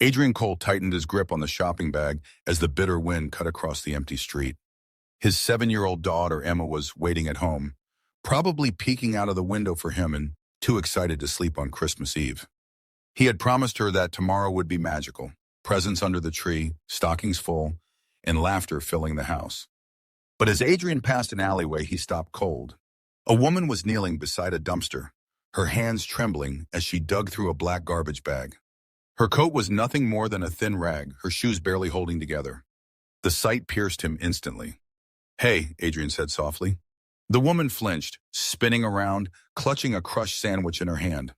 Adrian Cole tightened his grip on the shopping bag as the bitter wind cut across the empty street. His 7-year-old daughter, Emma, was waiting at home, probably peeking out of the window for him and too excited to sleep on Christmas Eve. He had promised her that tomorrow would be magical, presents under the tree, stockings full, and laughter filling the house. But as Adrian passed an alleyway, he stopped cold. A woman was kneeling beside a dumpster, her hands trembling as she dug through a black garbage bag. Her coat was nothing more than a thin rag, her shoes barely holding together. The sight pierced him instantly. "Hey," Adrian said softly. The woman flinched, spinning around, clutching a crushed sandwich in her hand.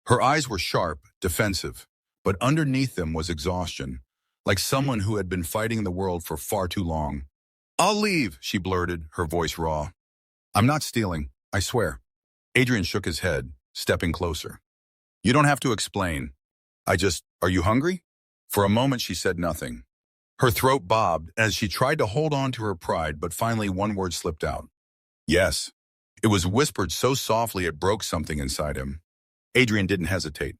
Her eyes were sharp, defensive, but underneath them was exhaustion, like someone who had been fighting the world for far too long. "I'll leave," she blurted, her voice raw. "I'm not stealing, I swear." Adrian shook his head, stepping closer. "You don't have to explain. Are you hungry?" For a moment she said nothing. Her throat bobbed as she tried to hold on to her pride, but finally one word slipped out. "Yes." It was whispered so softly it broke something inside him. Adrian didn't hesitate.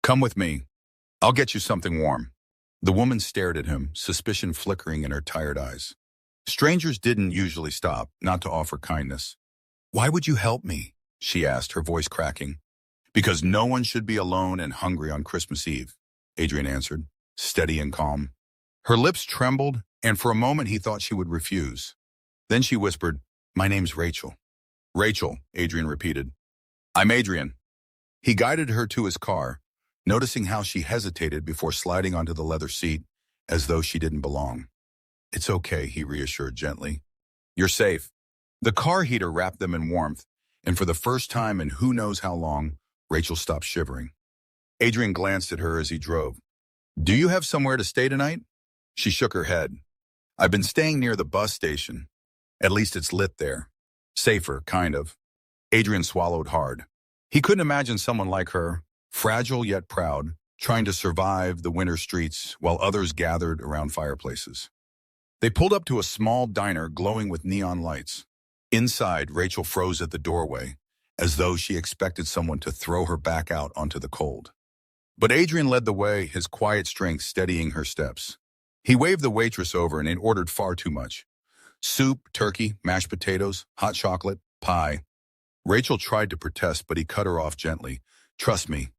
"Come with me. I'll get you something warm." The woman stared at him, suspicion flickering in her tired eyes. Strangers didn't usually stop, not to offer kindness. "Why would you help me?" she asked, her voice cracking. "Because no one should be alone and hungry on Christmas Eve," Adrian answered, steady and calm. Her lips trembled, and for a moment he thought she would refuse. Then she whispered, "My name's Rachel." "Rachel," Adrian repeated. "I'm Adrian." He guided her to his car, noticing how she hesitated before sliding onto the leather seat, as though she didn't belong. "It's okay," he reassured gently. "You're safe." The car heater wrapped them in warmth, and for the first time in who knows how long, Rachel stopped shivering. Adrian glanced at her as he drove. "Do you have somewhere to stay tonight?" She shook her head. "I've been staying near the bus station. At least it's lit there. Safer, kind of." Adrian swallowed hard. He couldn't imagine someone like her, fragile yet proud, trying to survive the winter streets while others gathered around fireplaces. They pulled up to a small diner glowing with neon lights. Inside, Rachel froze at the doorway, as though she expected someone to throw her back out onto the cold. But Adrian led the way, his quiet strength steadying her steps. He waved the waitress over and ordered far too much. Soup, turkey, mashed potatoes, hot chocolate, pie. Rachel tried to protest, but he cut her off gently. "Trust me.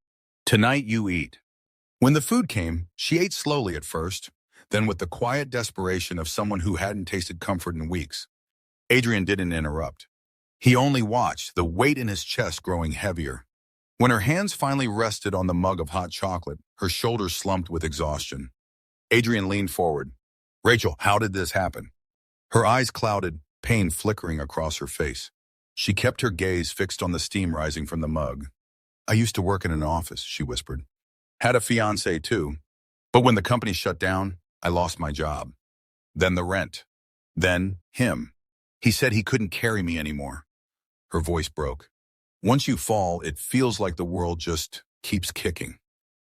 Tonight you eat." When the food came, she ate slowly at first, then with the quiet desperation of someone who hadn't tasted comfort in weeks. Adrian didn't interrupt. He only watched, the weight in his chest growing heavier. When her hands finally rested on the mug of hot chocolate, her shoulders slumped with exhaustion. Adrian leaned forward. "Rachel, how did this happen?" Her eyes clouded, pain flickering across her face. She kept her gaze fixed on the steam rising from the mug. "I used to work in an office," she whispered. "Had a fiancé too. But when the company shut down, I lost my job. Then the rent. Then him. He said he couldn't carry me anymore." Her voice broke. "Once you fall, it feels like the world just keeps kicking."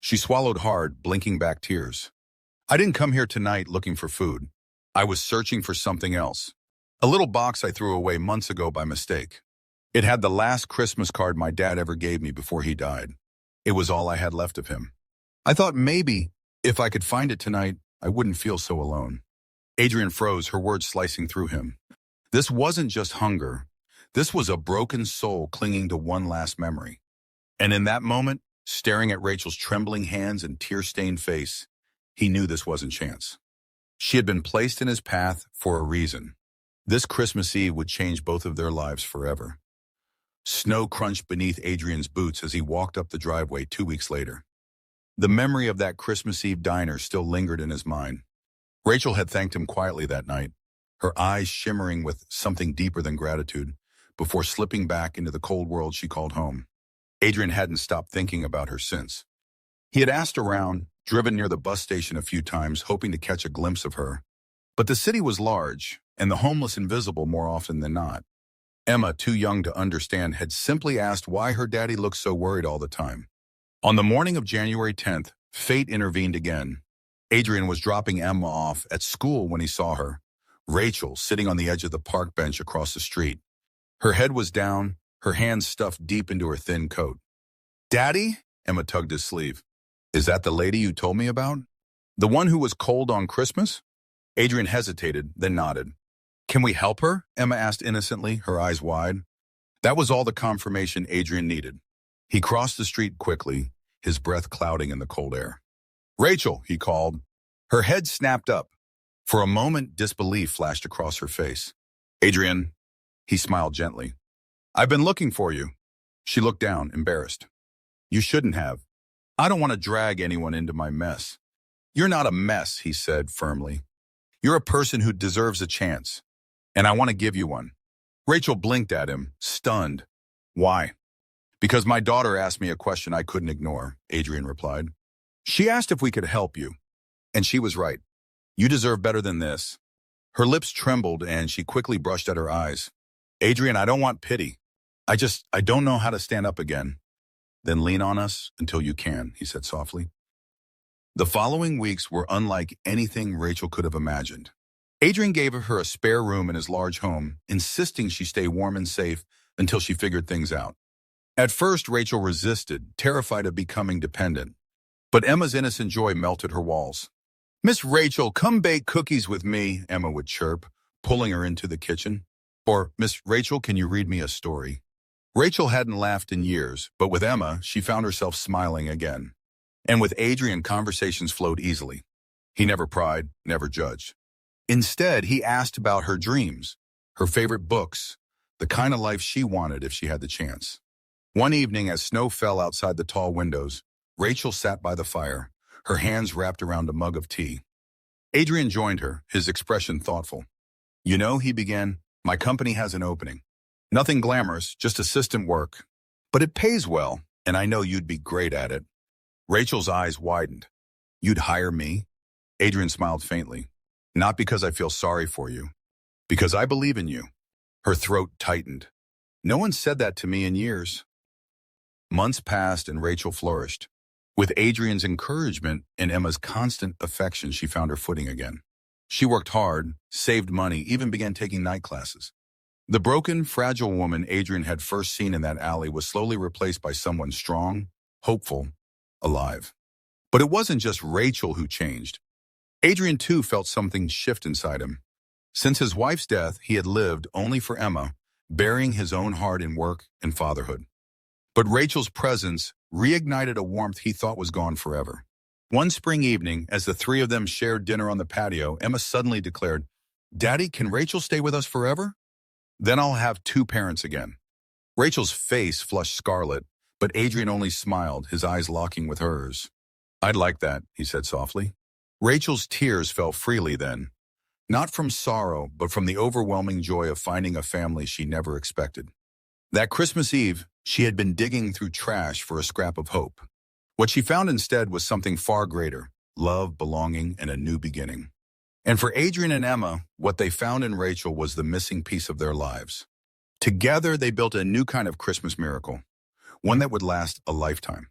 She swallowed hard, blinking back tears. "I didn't come here tonight looking for food. I was searching for something else. A little box I threw away months ago by mistake. It had the last Christmas card my dad ever gave me before he died. It was all I had left of him. I thought maybe, if I could find it tonight, I wouldn't feel so alone." Adrian froze, her words slicing through him. This wasn't just hunger. This was a broken soul clinging to one last memory. And in that moment, staring at Rachel's trembling hands and tear-stained face, he knew this wasn't chance. She had been placed in his path for a reason. This Christmas Eve would change both of their lives forever. Snow crunched beneath Adrian's boots as he walked up the driveway 2 weeks later. The memory of that Christmas Eve diner still lingered in his mind. Rachel had thanked him quietly that night, her eyes shimmering with something deeper than gratitude, before slipping back into the cold world she called home. Adrian hadn't stopped thinking about her since. He had asked around, driven near the bus station a few times, hoping to catch a glimpse of her. But the city was large, and the homeless invisible more often than not. Emma, too young to understand, had simply asked why her daddy looked so worried all the time. On the morning of January 10th, fate intervened again. Adrian was dropping Emma off at school when he saw her, Rachel sitting on the edge of the park bench across the street. Her head was down, her hands stuffed deep into her thin coat. "Daddy?" Emma tugged his sleeve. Is that the lady you told me about? The one who was cold on Christmas? Adrian hesitated, then nodded. Can we help her? Emma asked innocently, her eyes wide. That was all the confirmation Adrian needed. He crossed the street quickly, his breath clouding in the cold air. Rachel, he called. Her head snapped up. For a moment, disbelief flashed across her face. Adrian, he smiled gently. I've been looking for you. She looked down, embarrassed. You shouldn't have. I don't want to drag anyone into my mess. You're not a mess, he said firmly. You're a person who deserves a chance, and I want to give you one. Rachel blinked at him, stunned. Why? Because my daughter asked me a question I couldn't ignore, Adrian replied. She asked if we could help you, and she was right. You deserve better than this. Her lips trembled, and she quickly brushed at her eyes. Adrian, I don't want pity. I don't know how to stand up again. Then lean on us until you can, he said softly. The following weeks were unlike anything Rachel could have imagined. Adrian gave her a spare room in his large home, insisting she stay warm and safe until she figured things out. At first, Rachel resisted, terrified of becoming dependent. But Emma's innocent joy melted her walls. Miss Rachel, come bake cookies with me, Emma would chirp, pulling her into the kitchen. Or, Miss Rachel, can you read me a story? Rachel hadn't laughed in years, but with Emma, she found herself smiling again. And with Adrian, conversations flowed easily. He never pried, never judged. Instead, he asked about her dreams, her favorite books, the kind of life she wanted if she had the chance. One evening, as snow fell outside the tall windows, Rachel sat by the fire, her hands wrapped around a mug of tea. Adrian joined her, his expression thoughtful. You know, he began, my company has an opening. Nothing glamorous, just assistant work. But it pays well, and I know you'd be great at it. Rachel's eyes widened. You'd hire me? Adrian smiled faintly. Not because I feel sorry for you. Because I believe in you. Her throat tightened. No one said that to me in years. Months passed and Rachel flourished. With Adrian's encouragement and Emma's constant affection, she found her footing again. She worked hard, saved money, even began taking night classes. The broken, fragile woman Adrian had first seen in that alley was slowly replaced by someone strong, hopeful, alive. But it wasn't just Rachel who changed. Adrian, too, felt something shift inside him. Since his wife's death, he had lived only for Emma, burying his own heart in work and fatherhood. But Rachel's presence reignited a warmth he thought was gone forever. One spring evening, as the three of them shared dinner on the patio, Emma suddenly declared, Daddy, can Rachel stay with us forever? Then I'll have two parents again. Rachel's face flushed scarlet, but Adrian only smiled, his eyes locking with hers. I'd like that, he said softly. Rachel's tears fell freely then, not from sorrow, but from the overwhelming joy of finding a family she never expected. That Christmas Eve, she had been digging through trash for a scrap of hope. What she found instead was something far greater, love, belonging, and a new beginning. And for Adrian and Emma, what they found in Rachel was the missing piece of their lives. Together, they built a new kind of Christmas miracle, one that would last a lifetime.